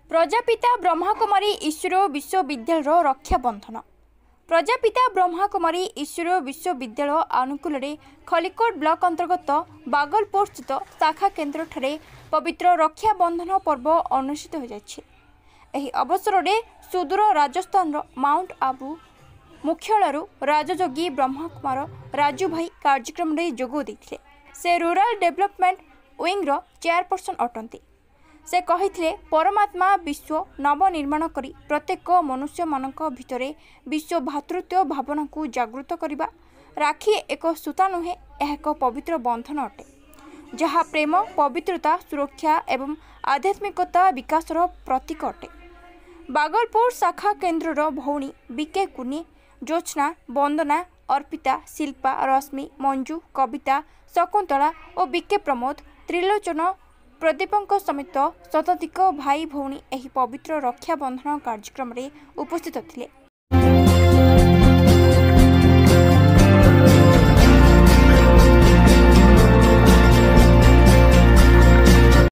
प्रजापिता ब्रह्माकुमारी ईश्वर विश्वविद्यालय रक्षाबंधन। प्रजापिता ब्रह्माकुमारी ईश्वर विश्वविद्यालय अनुकूल खलिकोट ब्लॉक अंतर्गत बागलपुर स्थित शाखा केन्द्र ठारे पवित्र रक्षाबंधन पर्व अनुष्ठित हो जाछि। अवसर में सुदूर राजस्थान माउंट आबू मुख्यालय राजयोगी ब्रह्मकुमार राजू भाई कार्यक्रम में जोग देते। से रूराल डेवलपमेंट विंग चेयरपर्सन अटंती। से कही परमात्मा विश्व नवनिर्माण करी प्रत्येक मनुष्य मानक भितरे विश्व भातृत्व भावना को जागृत करने। राखी एक सूता नुहे, यह एक पवित्र बंधन अटे जहाँ प्रेम, पवित्रता, सुरक्षा एवं आध्यात्मिकता विकासर प्रतीक अटे। बागलपुर शाखा केन्द्र भौणी बीके कुनी, ज्योत्स्ना, वंदना, अर्पिता, शिल्पा, रश्मि, मंजू, कविता, शकुंतला और बीके प्रमोद, त्रिलोचन, प्रदीपक समेत शताधिक भाई भौणी एही पवित्र रक्षाबंधन कार्यक्रम में उपस्थित थिले।